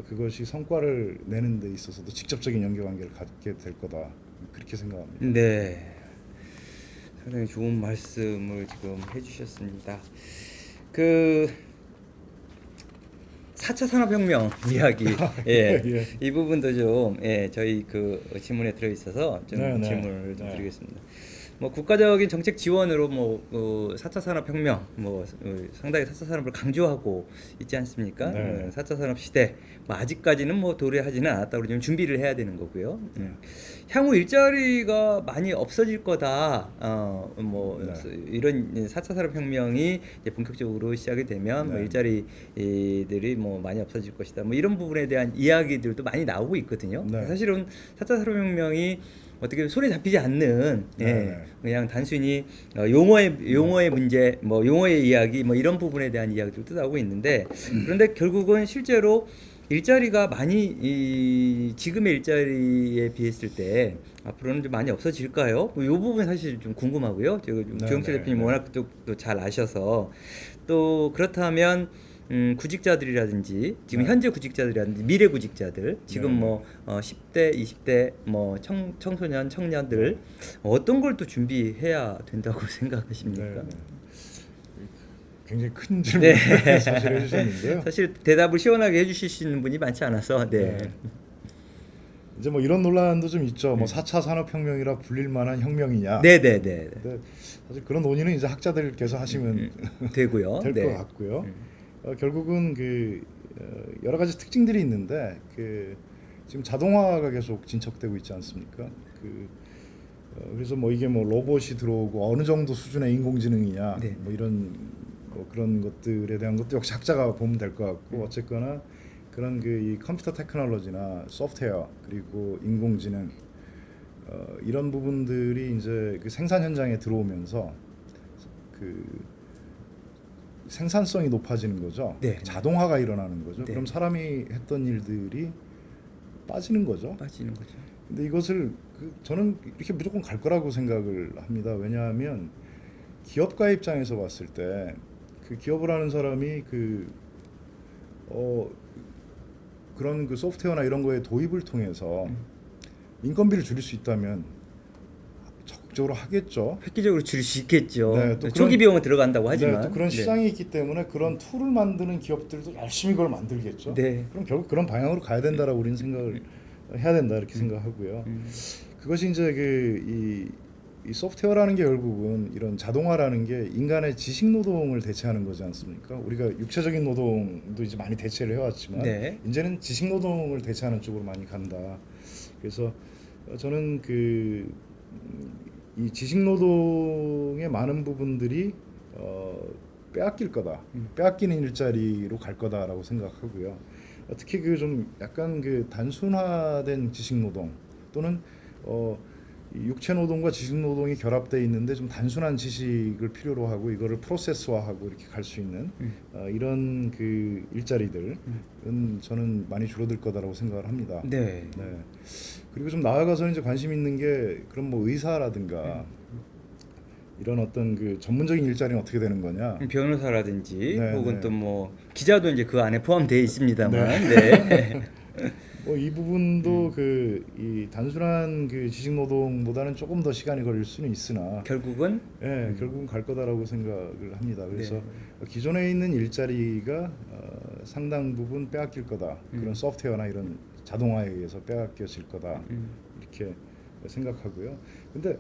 그것이 성과를 내는 데 있어서도 직접적인 연계관계를 갖게 될 거다, 그렇게 생각합니다. 네. 상당히 좋은 말씀을 지금 해주셨습니다. 4차 산업혁명 이야기, 예, 예. 이 부분도 좀 저희 질문에 들어 있어서 좀 네, 네. 질문을 좀 네. 드리겠습니다. 국가적인 정책 지원으로 4차 산업혁명 상당히 4차 산업을 강조하고 있지 않습니까? 네. 4차 산업 시대 아직까지는 도래하지는 않았다고 좀 준비를 해야 되는 거고요. 향후 일자리가 많이 없어질 거다. 네. 이런 4차 산업혁명이 이제 본격적으로 시작이 되면 네. 일자리들이 많이 없어질 것이다. 이런 부분에 대한 이야기들도 많이 나오고 있거든요. 네. 사실은 4차 산업혁명이 어떻게 손에 잡히지 않는 네. 그냥 단순히 용어의 문제, 용어의 이야기 이런 부분에 대한 이야기들도 나오고 있는데, 그런데 결국은 실제로 일자리가 많이 지금의 일자리에 비했을 때 앞으로는 좀 많이 없어질까요? 이 부분 사실 좀 궁금하고요. 조영철 대표님 워낙 또 잘 아셔서, 또 그렇다면 구직자들이라든지 지금 현재 구직자들이라든지 미래 구직자들, 지금 10대, 20대 청소년, 청년들 어떤 걸 또 준비해야 된다고 생각하십니까? 네. 굉장히 큰 질문을 사실 해주셨는데요. 사실 대답을 시원하게 해주시는 분이 많지 않아서 네. 이제 이런 논란도 좀 있죠. 4차 산업혁명이라 불릴 만한 혁명이냐. 네네네. 근데 사실 그런 논의는 이제 학자들께서 하시면 되고요. 될 것 같고요. 결국은 여러 가지 특징들이 있는데 지금 자동화가 계속 진척되고 있지 않습니까? 그래서 이게 로봇이 들어오고 어느 정도 수준의 인공지능이냐, 네. 이런 그런 것들에 대한 것도 역시 학자가 보면 될 것 같고, 어쨌거나 그런 이 컴퓨터 테크놀로지나 소프트웨어 그리고 인공지능 이런 부분들이 이제 생산 현장에 들어오면서 생산성이 높아지는 거죠. 네. 자동화가 일어나는 거죠. 네. 그럼 사람이 했던 일들이 빠지는 거죠. 빠지는 거죠. 근데 이것을 저는 이렇게 무조건 갈 거라고 생각을 합니다. 왜냐하면 기업가 입장에서 봤을 때 기업을 하는 사람이 그런 소프트웨어나 이런 거에 도입을 통해서 인건비를 줄일 수 있다면 적극적으로 하겠죠. 획기적으로 줄일 수 있겠죠. 네, 또 초기 비용은 들어간다고 하지만. 네, 또 그런 시장이 있기 때문에 그런 툴을 만드는 기업들도 열심히 그걸 만들겠죠. 네. 그럼 결국 그런 방향으로 가야 된다라고 우리는 생각을 해야 된다, 이렇게 생각하고요. 그것이 이제 이 소프트웨어라는 게 결국은 이런 자동화라는 게 인간의 지식 노동을 대체하는 거지 않습니까? 우리가 육체적인 노동도 이제 많이 대체를 해왔지만 네. 이제는 지식 노동을 대체하는 쪽으로 많이 간다. 그래서 저는 이 지식 노동의 많은 부분들이 빼앗길 거다, 빼앗기는 일자리로 갈 거다라고 생각하고요. 특히 그 좀 약간 그 단순화된 지식 노동 또는 이 육체 노동과 지식 노동이 결합되어 있는데 좀 단순한 지식을 필요로 하고 이거를 프로세스화하고 이렇게 갈 수 있는 이런 그 일자리들은 저는 많이 줄어들 거다라고 생각을 합니다. 네. 네. 그리고 좀 나아가서 이제 관심 있는 게 그럼 뭐 의사라든가 이런 어떤 그 전문적인 일자리는 어떻게 되는 거냐? 변호사라든지 네, 혹은 네. 또 뭐 기자도 이제 그 안에 포함되어 있습니다만. 네. 뭐 이 부분도 이 단순한 그 지식 노동보다는 조금 더 시간이 걸릴 수는 있으나 결국은 결국은 갈 거다라고 생각을 합니다. 그래서 네. 기존에 있는 일자리가 상당 부분 빼앗길 거다. 그런 소프트웨어나 이런 자동화에 의해서 빼앗겨질 거다. 이렇게 생각하고요. 근데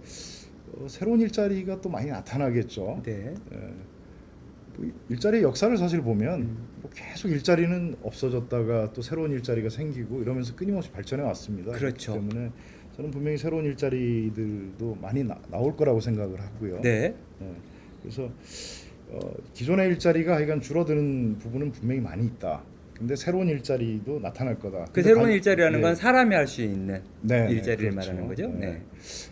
새로운 일자리가 또 많이 나타나겠죠. 네. 뭐 일자리의 역사를 사실 보면 뭐 계속 일자리는 없어졌다가 또 새로운 일자리가 생기고 이러면서 끊임없이 발전해 왔습니다. 그렇죠. 그렇기 때문에 저는 분명히 새로운 일자리들도 많이 나올 거라고 생각을 하고요. 네. 그래서 기존의 일자리가 하여간 줄어드는 부분은 분명히 많이 있다. 근데 새로운 일자리도 나타날 거다. 그 근데 새로운 일자리라는 예. 건 사람이 할 수 있는 네, 일자리를 그렇죠. 말하는 거죠. 네.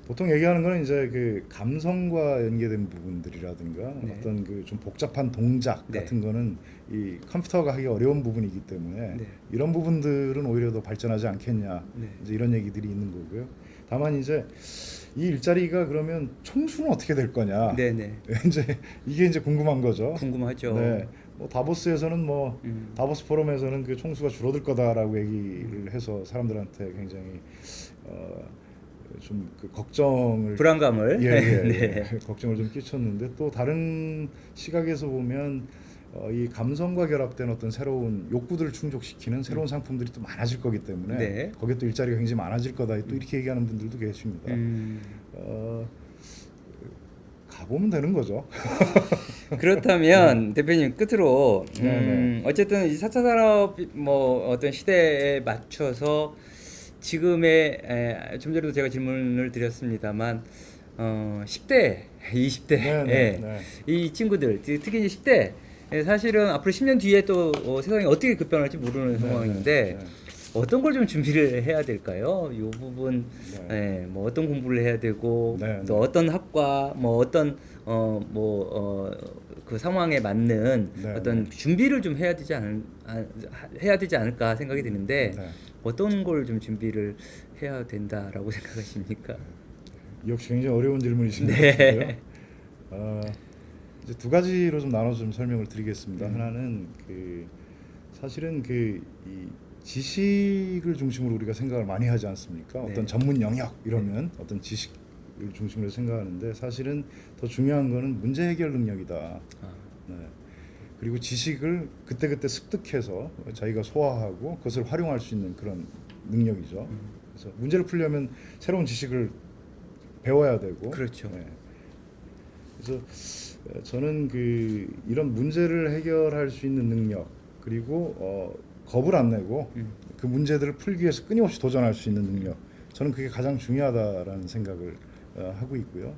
보통 얘기하는 거는 이제 그 감성과 연계된 부분들이라든가 네. 어떤 그 좀 복잡한 동작 네. 같은 거는 이 컴퓨터가 하기 어려운 부분이기 때문에 네. 이런 부분들은 오히려 더 발전하지 않겠냐. 네. 이제 이런 얘기들이 있는 거고요. 다만 이제 이 일자리가 그러면 총수는 어떻게 될 거냐. 네네. 이제 이게 이제 궁금한 거죠. 궁금하죠. 네. 뭐 다보스에서는 뭐 다보스 포럼에서는 그 총수가 줄어들 거다라고 얘기를 해서 사람들한테 굉장히 좀 그 걱정을 불안감을 네. 걱정을 좀 끼쳤는데 또 다른 시각에서 보면 이 감성과 결합된 어떤 새로운 욕구들을 충족시키는 새로운 상품들이 또 많아질 거기 때문에 네. 거기에 또 일자리가 굉장히 많아질 거다 또 이렇게 얘기하는 분들도 계십니다. 가보면 되는 거죠. 그렇다면 대표님 끝으로 네네. 어쨌든 이 4차 산업 뭐 어떤 시대에 맞춰서 지금의 좀 전에도 제가 질문을 드렸습니다만 10대, 20대 네네. 이 친구들 특히 이제 10대 사실은 앞으로 10년 뒤에 또 세상이 어떻게 급변할지 모르는 상황인데 어떤 걸 좀 준비를 해야 될까요? 이 부분 뭐 어떤 공부를 해야 되고 또 어떤 학과 뭐 어떤 그 상황에 맞는 어떤 준비를 좀 해야 되지 않을까 생각이 드는데 어떤 걸 좀 준비를 해야 된다라고 생각하십니까? 역시 굉장히 어려운 질문이신 것 네. 같은데요. 이제 두 가지로 좀 나눠서 좀 설명을 드리겠습니다. 하나는 사실은 이 지식을 중심으로 우리가 생각을 많이 하지 않습니까? 네. 어떤 전문 영역 이러면 어떤 지식을 중심으로 생각하는데 사실은 더 중요한 거는 문제 해결 능력이다. 네. 그리고 지식을 그때그때 습득해서 자기가 소화하고 그것을 활용할 수 있는 그런 능력이죠. 그래서 문제를 풀려면 새로운 지식을 배워야 되고. 그렇죠. 네. 그래서 저는 이런 문제를 해결할 수 있는 능력 그리고 겁을 안 내고 그 문제들을 풀기 위해서 끊임없이 도전할 수 있는 능력 저는 그게 가장 중요하다라는 생각을 하고 있고요.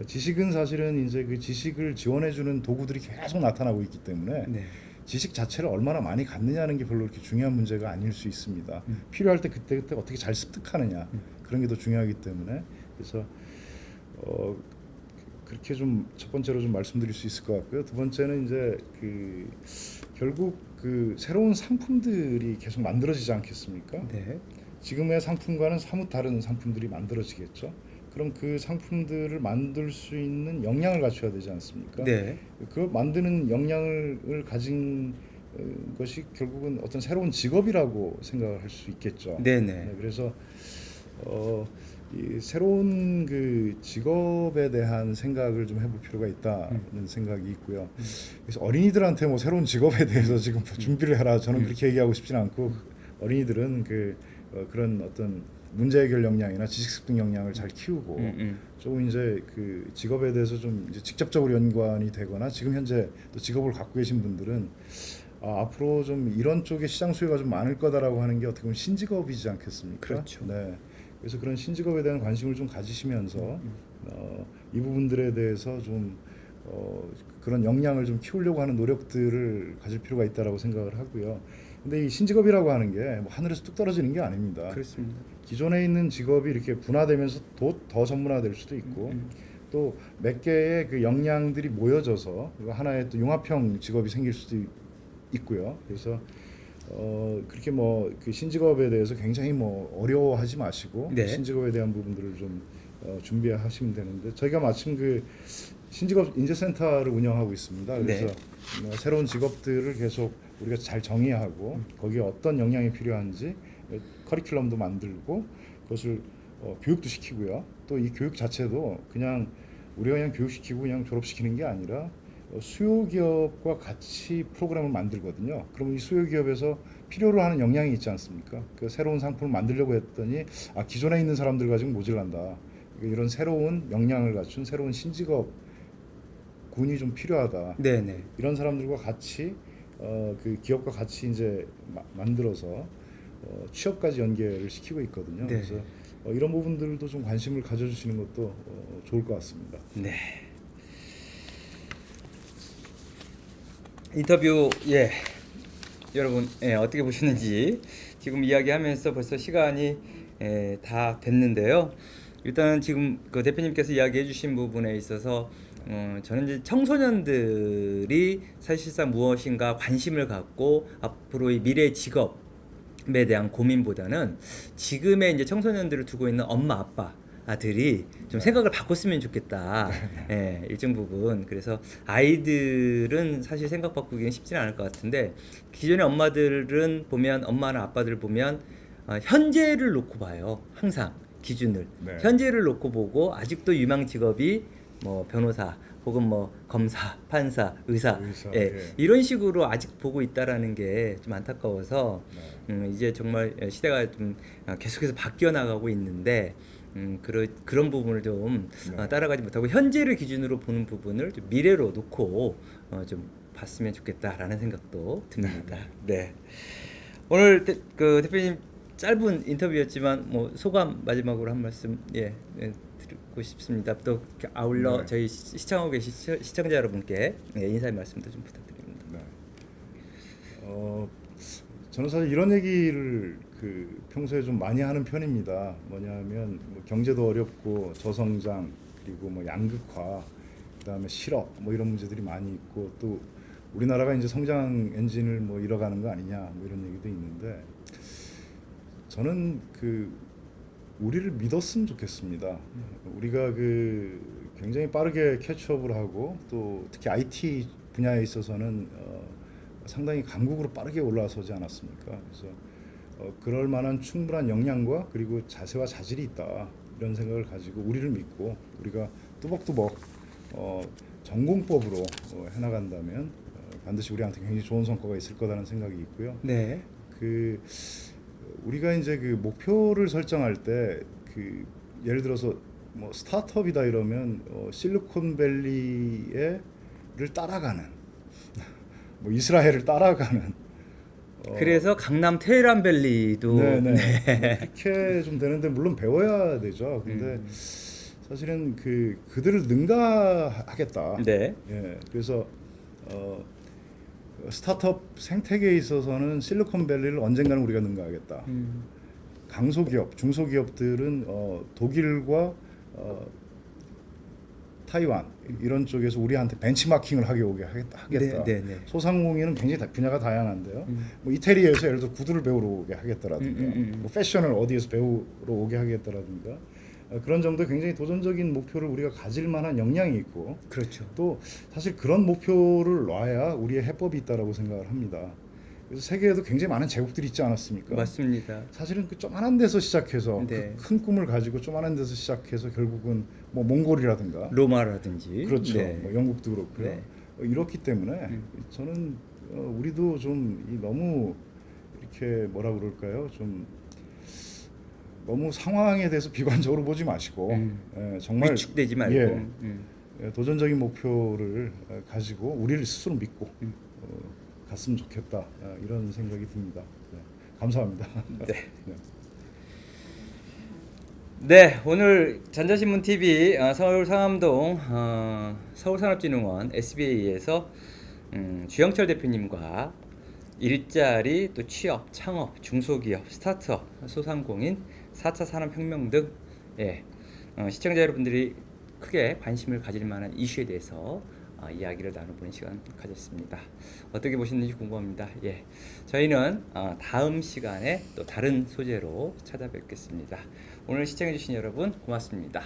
지식은 사실은 이제 그 지식을 지원해주는 도구들이 계속 나타나고 있기 때문에 지식 자체를 얼마나 많이 갖느냐는 게 별로 그렇게 중요한 문제가 아닐 수 있습니다. 필요할 때 그때 어떻게 잘 습득하느냐 그런 게 더 중요하기 때문에 그래서 그렇게 좀 첫 번째로 좀 말씀드릴 수 있을 것 같고요. 두 번째는 이제 결국 새로운 상품들이 계속 만들어지지 않겠습니까? 네. 지금의 상품과는 사뭇 다른 상품들이 만들어지겠죠. 그럼 그 상품들을 만들 수 있는 역량을 갖춰야 되지 않습니까? 네. 그 만드는 역량을 가진 것이 결국은 어떤 새로운 직업이라고 생각을 할 수 있겠죠. 네네. 네, 그래서 이 새로운 직업에 대한 생각을 좀 해볼 필요가 있다는 생각이 있고요. 그래서 어린이들한테 뭐 새로운 직업에 대해서 지금 준비를 해라 저는 그렇게 얘기하고 싶지는 않고 어린이들은 그런 어떤 문제 해결 역량이나 지식 습득 역량을 잘 키우고 조금 이제 그 직업에 대해서 좀 이제 직접적으로 연관이 되거나 지금 현재 또 직업을 갖고 계신 분들은 앞으로 좀 이런 쪽에 시장 수요가 좀 많을 거다라고 하는 게 어떻게 보면 신직업이지 않겠습니까? 그렇죠. 네. 그래서 그런 신직업에 대한 관심을 좀 가지시면서 이 부분들에 대해서 좀 그런 역량을 좀 키우려고 하는 노력들을 가질 필요가 있다라고 생각을 하고요. 근데 이 신직업이라고 하는 게 뭐 하늘에서 뚝 떨어지는 게 아닙니다. 그렇습니다. 기존에 있는 직업이 이렇게 분화되면서 더 전문화될 수도 있고 또 몇 개의 그 역량들이 모여져서 하나의 또 융합형 직업이 생길 수도 있고요. 그래서 그렇게 뭐 그 신직업에 대해서 굉장히 뭐 어려워하지 마시고 네. 신직업에 대한 부분들을 좀 준비하시면 되는데 저희가 마침 그 신직업 인재센터를 운영하고 있습니다. 그래서 새로운 직업들을 계속 우리가 잘 정의하고 거기에 어떤 역량이 필요한지 커리큘럼도 만들고 그것을 교육도 시키고요. 또 이 교육 자체도 그냥 우리가 그냥 교육시키고 그냥 졸업시키는 게 아니라 수요 기업과 같이 프로그램을 만들거든요. 그러면 이 수요 기업에서 필요로 하는 역량이 있지 않습니까? 그 새로운 상품을 만들려고 했더니 기존에 있는 사람들 가지고 모질란다. 이런 새로운 역량을 갖춘 새로운 신직업 군이 좀 필요하다. 네네. 이런 사람들과 같이 그 기업과 같이 이제 만들어서 취업까지 연계를 시키고 있거든요. 네. 그래서 이런 부분들도 좀 관심을 가져주시는 것도 좋을 것 같습니다. 네. 인터뷰 여러분 어떻게 보시는지 지금 이야기하면서 벌써 시간이 다 됐는데요. 일단 지금 그 대표님께서 이야기해주신 부분에 있어서 저는 이제 청소년들이 사실상 무엇인가 관심을 갖고 앞으로의 미래 직업에 대한 고민보다는 지금의 이제 청소년들을 두고 있는 엄마 아빠들이 좀 생각을 바꿨으면 좋겠다. 일정 부분. 그래서 아이들은 사실 생각 바꾸기는 쉽지는 않을 것 같은데 기존의 엄마들은 보면 엄마나 아빠들 보면 현재를 놓고 봐요. 항상 기준을 현재를 놓고 보고 아직도 유망 직업이 뭐 변호사 혹은 뭐 검사, 판사, 의사 이런 식으로 아직 보고 있다라는 게 좀 안타까워서 이제 정말 시대가 좀 계속해서 바뀌어 나가고 있는데 그런 부분을 좀 따라가지 못하고 현재를 기준으로 보는 부분을 좀 미래로 놓고 좀 봤으면 좋겠다라는 생각도 듭니다. 네. 오늘 그 대표님 짧은 인터뷰였지만 뭐 소감 마지막으로 한 말씀 드리고 싶습니다. 또 아울러 저희 시청하고 계신 시청자 여러분께 인사의 말씀도 좀 부탁드립니다. 저는 사실 이런 얘기를 그 평소에 좀 많이 하는 편입니다. 뭐냐면 뭐 경제도 어렵고 저성장 그리고 뭐 양극화 그다음에 실업 뭐 이런 문제들이 많이 있고 또 우리나라가 이제 성장 엔진을 뭐 잃어가는 거 아니냐 뭐 이런 얘기도 있는데 저는 그 우리를 믿었으면 좋겠습니다. 우리가 그 굉장히 빠르게 캐치업을 하고 또 특히 IT 분야에 있어서는 상당히 강국으로 빠르게 올라서지 않았습니까? 그래서 그럴 만한 충분한 역량과 그리고 자세와 자질이 있다 이런 생각을 가지고 우리를 믿고 우리가 뚜벅뚜벅 전공법으로 해나간다면 반드시 우리한테 굉장히 좋은 성과가 있을 거라는 생각이 있고요. 네. 그 우리가 이제 그 목표를 설정할 때 그 예를 들어서 뭐 스타트업이다 이러면 실리콘밸리를 따라가는 뭐 이스라엘을 따라가는 그래서 강남 테헤란밸리도 뭐 그렇게 좀 되는데 물론 배워야 되죠. 근데 사실은 그들을 능가하겠다. 그래서 스타트업 생태계에 있어서는 실리콘밸리를 언젠가는 우리가 능가하겠다. 강소기업, 중소기업들은 독일과 타이완 이런 쪽에서 우리한테 벤치마킹을 오게 하겠다. 소상공인은 굉장히 분야가 다양한데요. 뭐 이태리에서 예를 들어 구두를 배우러 오게 하겠다라든가, 뭐 패션을 어디에서 배우러 오게 하겠다라든가. 그런 정도 굉장히 도전적인 목표를 우리가 가질 만한 역량이 있고, 그렇죠. 또 사실 그런 목표를 놔야 우리의 해법이 있다라고 생각을 합니다. 그래서 세계에도 굉장히 많은 제국들이 있지 않았습니까? 맞습니다. 사실은 그 조그만한 데서 시작해서 그 큰 꿈을 가지고 조그만한 데서 시작해서 결국은 뭐 몽골이라든가 로마라든지 그렇죠. 뭐 영국도 그렇고요. 이렇기 때문에 저는 우리도 좀 너무 이렇게 뭐라 그럴까요? 좀 너무 상황에 대해서 비관적으로 보지 마시고 정말 위축되지 말고. 예, 도전적인 목표를 가지고 우리를 스스로 믿고 갔으면 좋겠다 이런 생각이 듭니다. 네, 감사합니다. 네. 네. 네, 오늘 전자신문 TV 서울 상암동 서울산업진흥원 SBA에서 주영철 대표님과 일자리 또 취업, 창업, 중소기업, 스타트업, 소상공인, 4차 산업혁명 등 시청자 여러분들이 크게 관심을 가질 만한 이슈에 대해서 이야기를 나눠보는 시간 가졌습니다. 어떻게 보셨는지 궁금합니다. 예, 저희는 다음 시간에 또 다른 소재로 찾아뵙겠습니다. 오늘 시청해주신 여러분 고맙습니다.